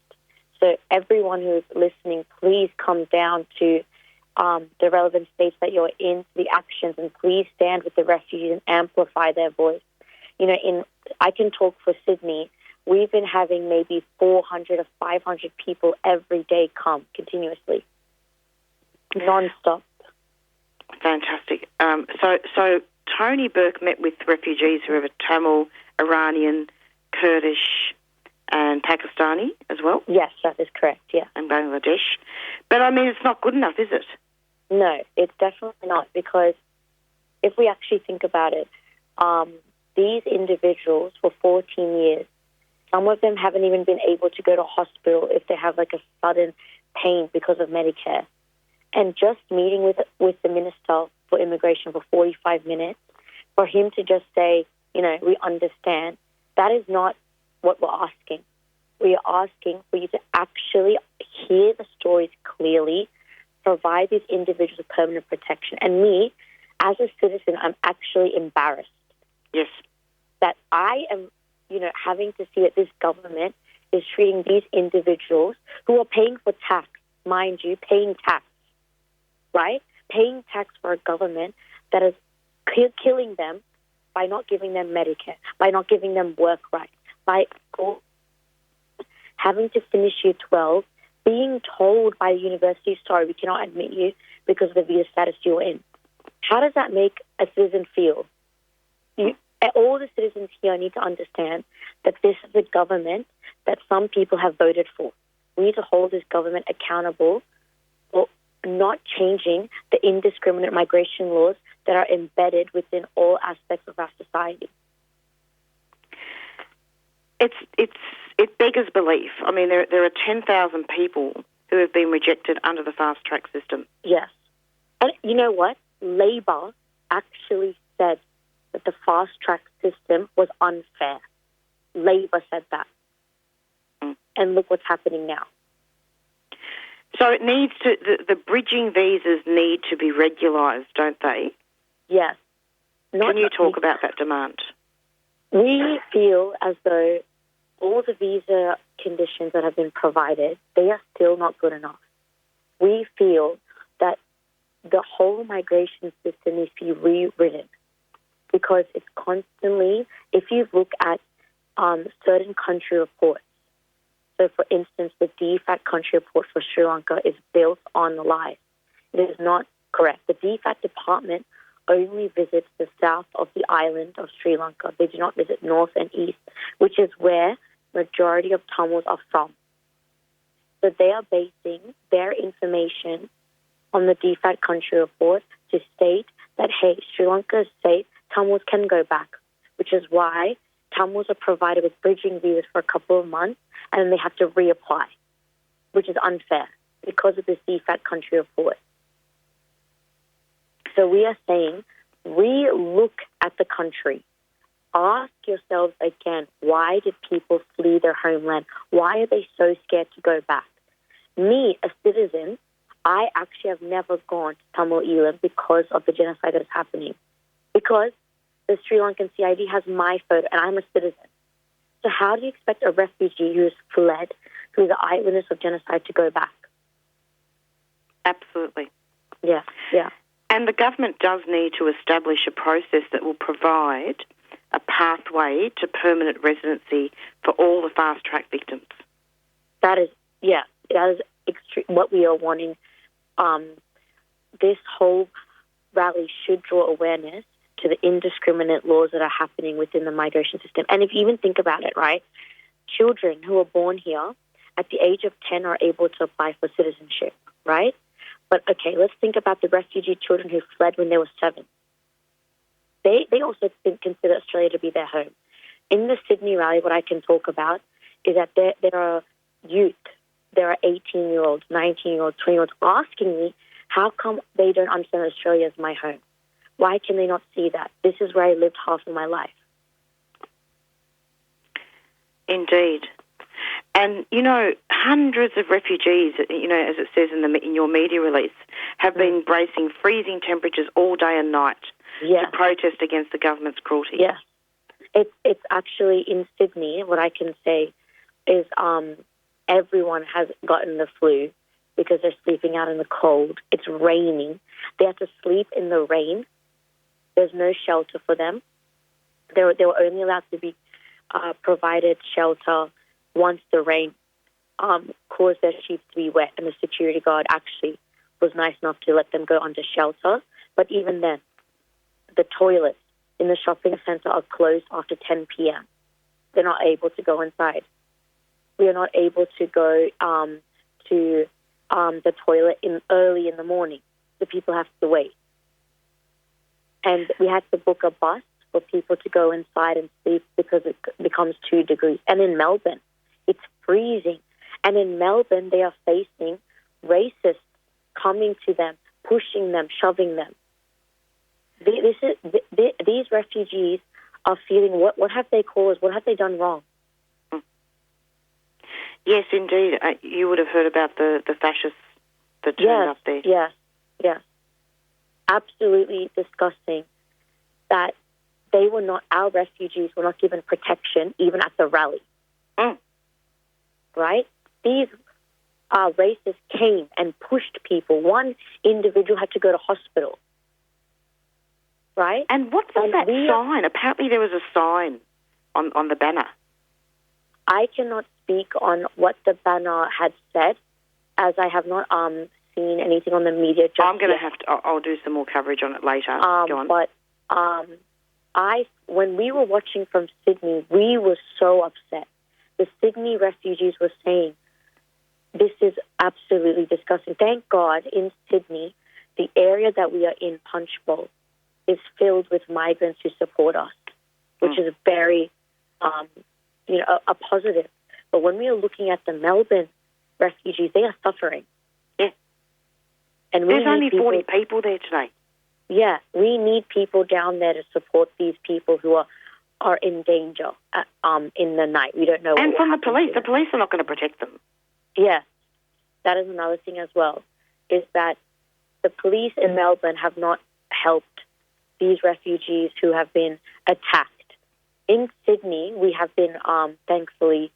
[SPEAKER 16] So everyone who is listening, please come down to the relevant states that you're in, the actions, and please stand with the refugees and amplify their voice. I can talk for Sydney. We've been having maybe 400 or 500 people every day come continuously, non-stop.
[SPEAKER 5] Fantastic. So Tony Burke met with refugees who are Tamil, Iranian, Kurdish, and Pakistani as well?
[SPEAKER 16] Yes, that is correct, yeah.
[SPEAKER 5] And Bangladesh. But, it's not good enough, is it?
[SPEAKER 16] No, it's definitely not, because if we actually think about it, these individuals for 14 years, some of them haven't even been able to go to hospital if they have a sudden pain because of Medicare. And just meeting with the Minister for Immigration for 45 minutes, for him to just say, we understand, that is not what we're asking. We are asking for you to actually hear the stories clearly, provide these individuals with permanent protection. And me, as a citizen, I'm actually embarrassed.
[SPEAKER 5] Yes.
[SPEAKER 16] That I am, having to see that this government is treating these individuals who are paying for tax, mind you, paying tax, right? Paying tax for a government that is killing them by not giving them Medicare, by not giving them work rights, by having to finish year 12, being told by the university, sorry, we cannot admit you because of the visa status you're in. How does that make a citizen feel? All the citizens here need to understand that this is a government that some people have voted for. We need to hold this government accountable for not changing the indiscriminate migration laws that are embedded within all aspects of our society.
[SPEAKER 5] It beggars belief. There are 10,000 people who have been rejected under the fast track system.
[SPEAKER 16] Yes. And you know what? Labor actually said that the fast track system was unfair. Labor said that. And look what's happening now.
[SPEAKER 5] So it needs to, the bridging visas need to be regularised, don't they?
[SPEAKER 16] Yes.
[SPEAKER 5] Can you talk about that demand?
[SPEAKER 16] We feel as though all the visa conditions that have been provided, they are still not good enough. We feel that the whole migration system needs to be rewritten because it's constantly, if you look at certain country reports, so for instance, the DFAT country report for Sri Lanka is built on lies. It is not correct. The DFAT department only visits the south of the island of Sri Lanka. They do not visit north and east, which is where majority of Tamils are from. So they are basing their information on the DFAT country report to state that, hey, Sri Lanka is safe, Tamils can go back, which is why Tamils are provided with bridging visas for a couple of months and then they have to reapply, which is unfair because of this DFAT country report. So we are saying, re-look at the country. Ask yourselves again, why did people flee their homeland? Why are they so scared to go back? Me, a citizen, I actually have never gone to Tamil Eelam because of the genocide that is happening. Because the Sri Lankan CID has my photo and I'm a citizen. So how do you expect a refugee who has fled, who is an eyewitness of genocide, to go back?
[SPEAKER 5] Absolutely.
[SPEAKER 16] Yeah, yeah.
[SPEAKER 5] And the government does need to establish a process that will provide a pathway to permanent residency for all the fast-track victims.
[SPEAKER 16] That is what we are wanting. This whole rally should draw awareness to the indiscriminate laws that are happening within the migration system. And if you even think about it, right, children who are born here at the age of 10 are able to apply for citizenship, right? But, okay, let's think about the refugee children who fled when they were 7. They also consider Australia to be their home. In the Sydney rally, what I can talk about is that there are youth, there are 18-year-olds, 19-year-olds, 20-year-olds asking me, how come they don't understand Australia as my home? Why can they not see that? This is where I lived half of my life.
[SPEAKER 5] Indeed. And, hundreds of refugees, as it says in your media release, have been bracing freezing temperatures all day and night to protest against the government's cruelty.
[SPEAKER 16] Yes. It's actually in Sydney, what I can say is everyone has gotten the flu because they're sleeping out in the cold. It's raining. They have to sleep in the rain. There's no shelter for them. They were only allowed to be provided shelter once the rain caused their sheets to be wet, and the security guard actually was nice enough to let them go under shelter. But even then, the toilets in the shopping centre are closed after 10 p.m. They're not able to go inside. We are not able to go to the toilet early in the morning. The people have to wait. And we had to book a bus for people to go inside and sleep because it becomes 2 degrees. And in Melbourne, it's freezing. And in Melbourne, they are facing racists coming to them, pushing them, shoving them. These refugees are feeling, what have they caused? What have they done wrong?
[SPEAKER 5] Yes, indeed. You would have heard about the fascists that turned up there.
[SPEAKER 16] Yes. Absolutely disgusting that our refugees were not given protection even at the rally. Right? These racists came and pushed people. One individual had to go to hospital. Right?
[SPEAKER 5] And what was that sign? Apparently there was a sign on the banner.
[SPEAKER 16] I cannot speak on what the banner had said, as I have not seen anything on the media just
[SPEAKER 5] I'm going to have to. I'll do some more coverage on it later. Go on.
[SPEAKER 16] But when we were watching from Sydney, we were so upset. The Sydney refugees were saying, this is absolutely disgusting. Thank God in Sydney, the area that we are in, Punchbowl, is filled with migrants who support us, which is very, a positive. But when we are looking at the Melbourne refugees, they are suffering.
[SPEAKER 5] Yeah.
[SPEAKER 16] And
[SPEAKER 5] there's only 40 people there today.
[SPEAKER 16] Yeah, we need people down there to support these people who are in danger in the night. We don't know.
[SPEAKER 5] And
[SPEAKER 16] what
[SPEAKER 5] from
[SPEAKER 16] will
[SPEAKER 5] the police,
[SPEAKER 16] happen
[SPEAKER 5] the police are not going to protect them.
[SPEAKER 16] Yeah, that is another thing as well, is that the police in Melbourne have not helped these refugees who have been attacked. In Sydney, we have been, thankfully,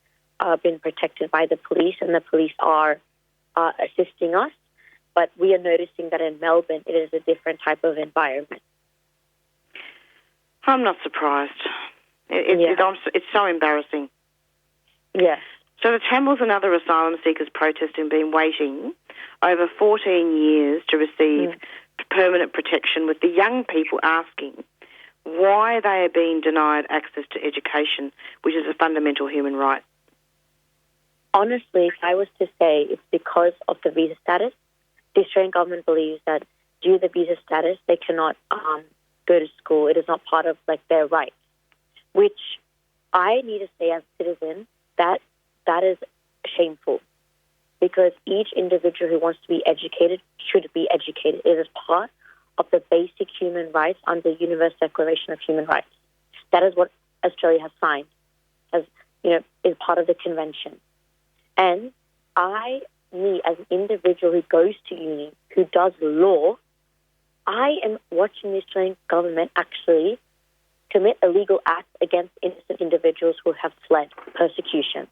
[SPEAKER 16] been protected by the police, and the police are assisting us. But we are noticing that in Melbourne, it is a different type of environment.
[SPEAKER 5] I'm not surprised. It's so embarrassing.
[SPEAKER 16] Yes.
[SPEAKER 5] So the Tamils and other asylum seekers protesting have been waiting over 14 years to receive permanent protection, with the young people asking why they are being denied access to education, which is a fundamental human right.
[SPEAKER 16] Honestly, if I was to say, it's because of the visa status the Australian government believes that due to the visa status, they cannot go to school. It is not part of their rights, which I need to say as a citizen that is shameful, because each individual who wants to be educated should be educated. It is part of the basic human rights under the Universal Declaration of Human Rights. That is what Australia has signed, is part of the convention. And me as an individual who goes to uni, who does law, I am watching the Australian government actually commit illegal acts against innocent individuals who have fled persecution.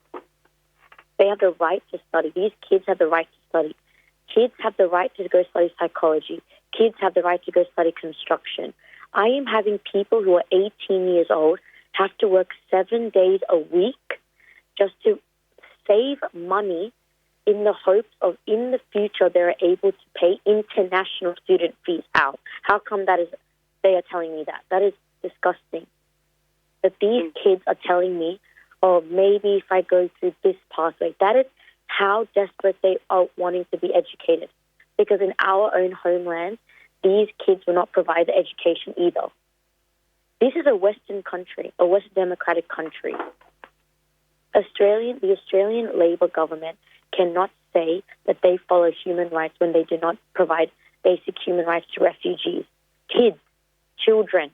[SPEAKER 16] They have the right to study. These kids have the right to study. Kids have the right to go study psychology. Kids have the right to go study construction. I am having people who are 18 years old have to work 7 days a week just to save money in the hopes of in the future they're able to pay international student fees out. How come they are telling me that? That is disgusting. That these kids are telling me, oh, maybe if I go through this pathway. That is how desperate they are wanting to be educated. Because in our own homeland, these kids will not provide the education either. This is a Western country, a Western democratic country. The Australian Labor government cannot say that they follow human rights when they do not provide basic human rights to refugees, kids, children.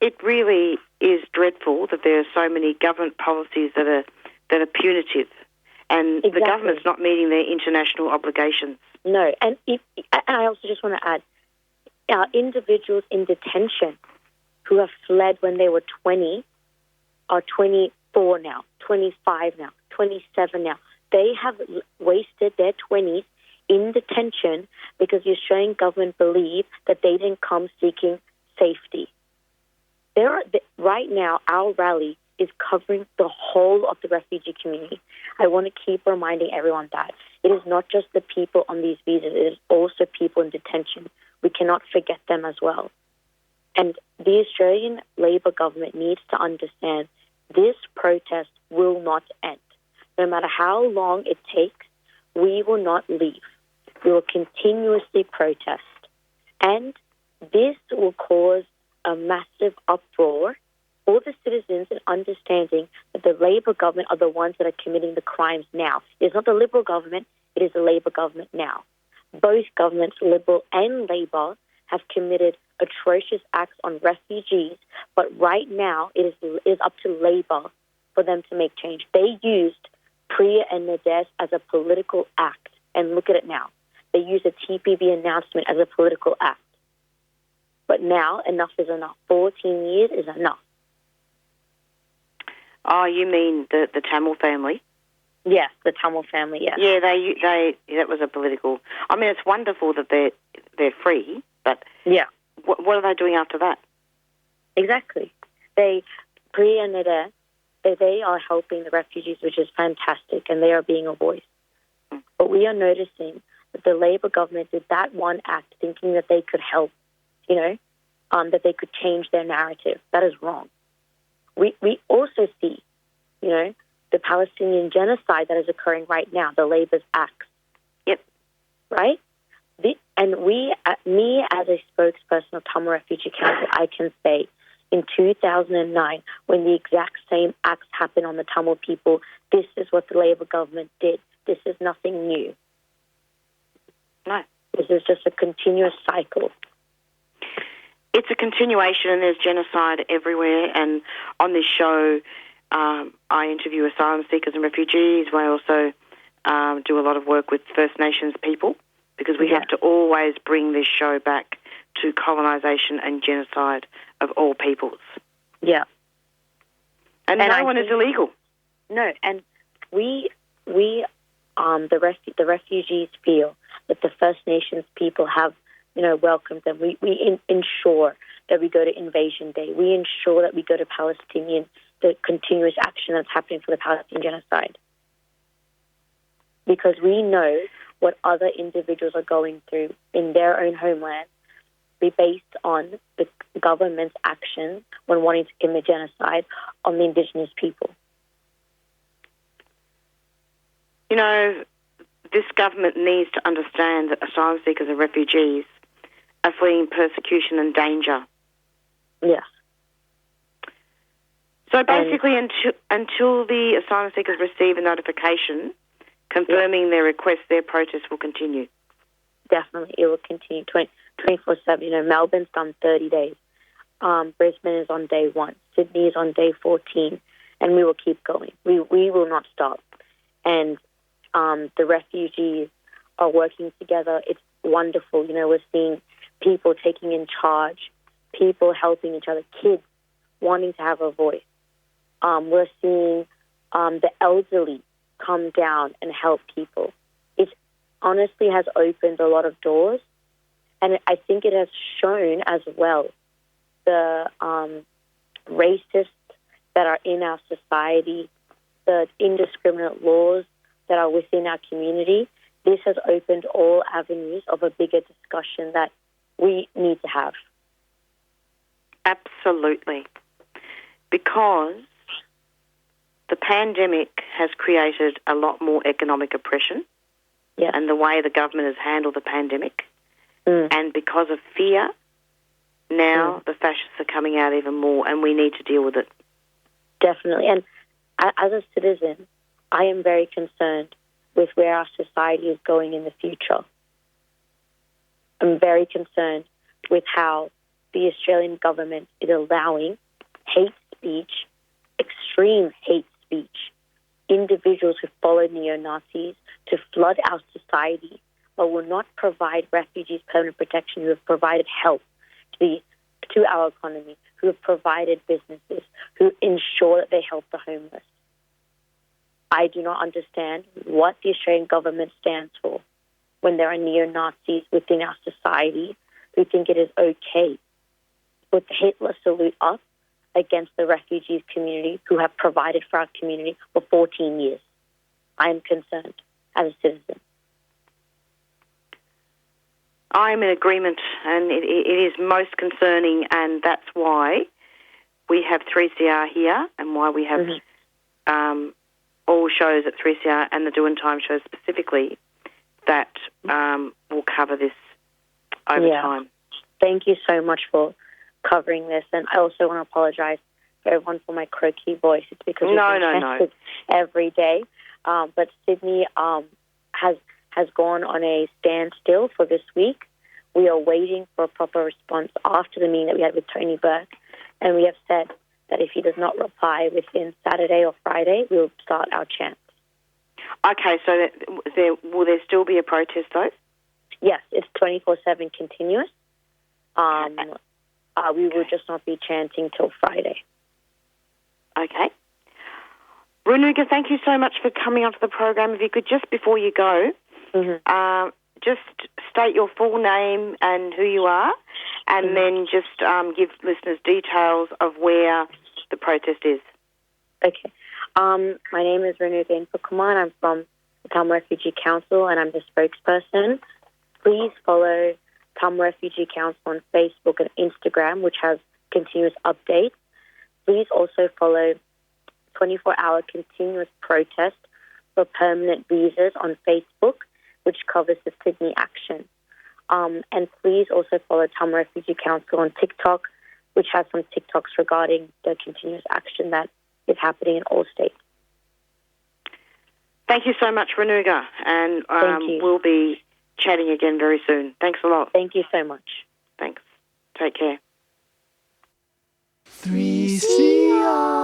[SPEAKER 17] It really is dreadful that there are so many government policies that are punitive, and the government's not meeting their international obligations.
[SPEAKER 16] No, and I also just want to add, individuals in detention who have fled when they were 20 are 24 now, 25 now, 27 now. They have wasted their 20s in detention because the Australian government believed that they didn't come seeking safety. Right now, our rally is covering the whole of the refugee community. I want to keep reminding everyone that. It is not just the people on these visas, it is also people in detention. We cannot forget them as well. And the Australian Labor government needs to understand this protest will not end. No matter how long it takes, we will not leave. We will continuously protest. And this will cause a massive uproar for the citizens in understanding that the Labor government are the ones that are committing the crimes now. It is not the Liberal government, it is the Labor government now. Both governments, Liberal and Labor, have committed atrocious acts on refugees, but right now it is up to Labor for them to make change. They used Priya and Nades as a political act, and look at it now. They used a TPB announcement as a political act. But now, enough is enough. 14 years is enough.
[SPEAKER 17] Oh, you mean the Tamil family?
[SPEAKER 16] Yes, the Tamil family, yes.
[SPEAKER 17] Yeah, that was a political... I mean, it's wonderful that they're free, but
[SPEAKER 16] yeah,
[SPEAKER 17] what are they doing after that?
[SPEAKER 16] Exactly. Priya and Nades, they are helping the refugees, which is fantastic, and they are being a voice. But we are noticing that the Labor government did that one act thinking that they could help, that they could change their narrative. That is wrong. We also see, the Palestinian genocide that is occurring right now, the Labor's acts.
[SPEAKER 17] Yep.
[SPEAKER 16] Right? Me as a spokesperson of Tamil Refugee Council, I can say in 2009, when the exact same acts happened on the Tamil people, this is what the Labor government did. This is nothing new.
[SPEAKER 17] No.
[SPEAKER 16] This is just a continuous cycle.
[SPEAKER 17] It's a continuation, and there's genocide everywhere. And on this show, I interview asylum seekers and refugees. I also do a lot of work with First Nations people, because we have to always bring this show back to colonisation and genocide of all peoples.
[SPEAKER 16] Yeah.
[SPEAKER 17] And no one is illegal.
[SPEAKER 16] No, and the refugees feel that the First Nations people have, welcomed them. We ensure that we go to Invasion Day. We ensure that we go to the continuous action that's happening for the Palestinian genocide. Because we know what other individuals are going through in their own homeland, based on the government's action when wanting to commit genocide on the Indigenous people.
[SPEAKER 17] this government needs to understand that asylum seekers and refugees are fleeing persecution and danger.
[SPEAKER 16] Yes.
[SPEAKER 17] So basically, until the asylum seekers receive a notification confirming their request, their protest will continue.
[SPEAKER 16] Definitely, it will continue 24/7. You know, Melbourne's done 30 days. Brisbane is on day 1. Sydney is on day 14. And we will keep going. We will not stop. And the refugees are working together. It's wonderful. You know, we're seeing people taking in charge, people helping each other, kids wanting to have a voice. We're seeing the elderly come down and help people. It honestly has opened a lot of doors. And I think it has shown as well the racists that are in our society, the indiscriminate laws that are within our community. This has opened all avenues of a bigger discussion that we need to have.
[SPEAKER 17] Absolutely. Because the pandemic has created a lot more economic oppression and the way the government has handled the pandemic. And because of fear, now the fascists are coming out even more, and we need to deal with it.
[SPEAKER 16] Definitely. And as a citizen, I am very concerned with where our society is going in the future. I'm very concerned with how the Australian government is allowing hate speech, extreme hate speech, individuals who follow neo-Nazis to flood our society, but will not provide refugees permanent protection, who have provided help to our economy, who have provided businesses, who ensure that they help the homeless. I do not understand what the Australian government stands for when there are neo-Nazis within our society who think it is okay to put the Hitler salute up against the refugees community who have provided for our community for 14 years. I am concerned as a citizen.
[SPEAKER 17] I'm in agreement, and it is most concerning, and that's why we have 3CR here and why we have all shows at 3CR and the Doin Time show specifically that will cover this over time.
[SPEAKER 16] Thank you so much for covering this, and I also want to apologise to everyone for my croaky voice. It's because we've been tested every day. But Sydney has gone on a standstill for this week. We are waiting for a proper response after the meeting that we had with Tony Burke, and we have said that if he does not reply within Saturday or Friday, we'll start our chants.
[SPEAKER 17] Okay, so will there still be a protest though?
[SPEAKER 16] Yes, it's 24/7 continuous. We will just not be chanting till Friday.
[SPEAKER 17] Okay. Renuga, thank you so much for coming onto the program. If you could, just before you go, just state your full name and who you are, and then just give listeners details of where the protest is.
[SPEAKER 16] Okay. My name is Renuga Inpakumar. I'm from the Tamil Refugee Council, and I'm the spokesperson. Please follow Tamil Refugee Council on Facebook and Instagram, which has continuous updates. Please also follow 24-hour continuous protest for permanent visas on Facebook, which covers the Sydney action. And please also follow Tamil Refugee Council on TikTok, which has some TikToks regarding the continuous action that is happening in all states.
[SPEAKER 17] Thank you so much, Renuga, and we'll be chatting again very soon. Thanks a lot.
[SPEAKER 16] Thank you so much.
[SPEAKER 17] Thanks. Take care.
[SPEAKER 15] 3CR.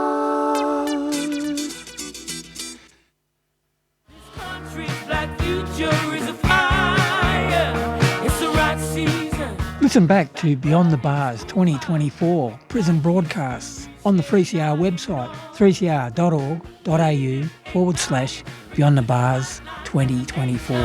[SPEAKER 18] Listen back to Beyond the Bars 2024 prison broadcasts on the 3CR website, 3cr.org.au/Beyond the Bars 2024.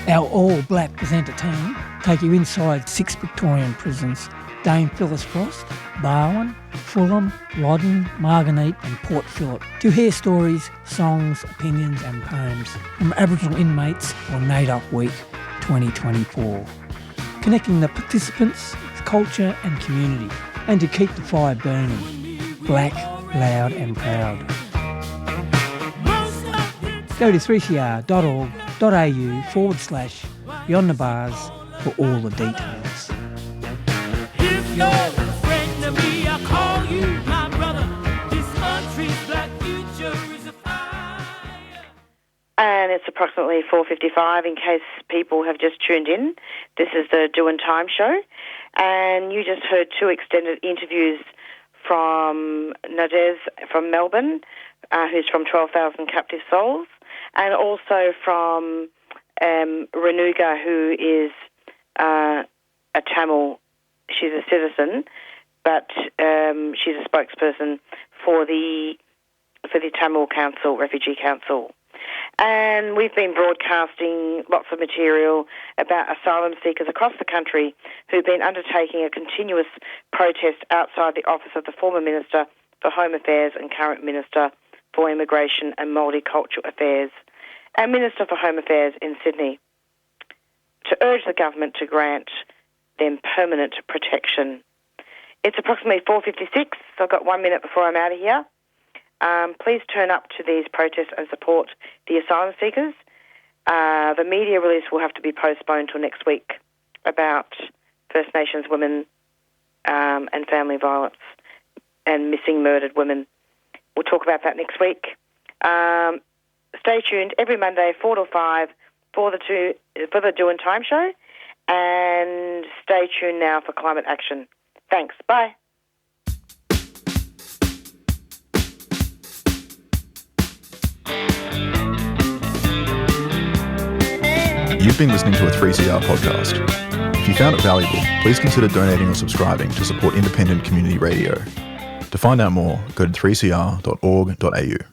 [SPEAKER 18] Our all-black presenter team take you inside 6 Victorian prisons: Dame Phyllis Frost, Barwon, Fulham, Loddon, Margate and Port Phillip, to hear stories, songs, opinions and poems from Aboriginal inmates on NAIDOC Week 2024. Connecting the participants with culture and community, and to keep the fire burning, black, loud and proud. Go to 3cr.org.au/Beyond the Bars for all the details.
[SPEAKER 15] If you're a friend of me, I call you my brother. This country's black future is a fire.
[SPEAKER 5] And it's approximately 4:55 in case people have just tuned in. This is the Doin Time show. And you just heard 2 extended interviews from Nades from Melbourne, who's from 12,000 Captive Souls, and also from Renuga, who is a Tamil. She's a citizen, but she's a spokesperson for the Tamil Council, Refugee Council. And we've been broadcasting lots of material about asylum seekers across the country who've been undertaking a continuous protest outside the office of the former Minister for Home Affairs and current Minister for Immigration and Multicultural Affairs and Minister for Home Affairs in Sydney to urge the government to grant them permanent protection. It's approximately 4:56, so I've got 1 minute before I'm out of here. Please turn up to these protests and support the asylum seekers. The media release will have to be postponed till next week about First Nations women and family violence and missing murdered women. We'll talk about that next week. Stay tuned every Monday, 4 to 5, for the Doin Time show, and stay tuned now for climate action. Thanks. Bye.
[SPEAKER 1] You've been listening to a 3CR podcast. If you found it valuable, please consider donating or subscribing to support independent community radio. To find out more, go to 3cr.org.au.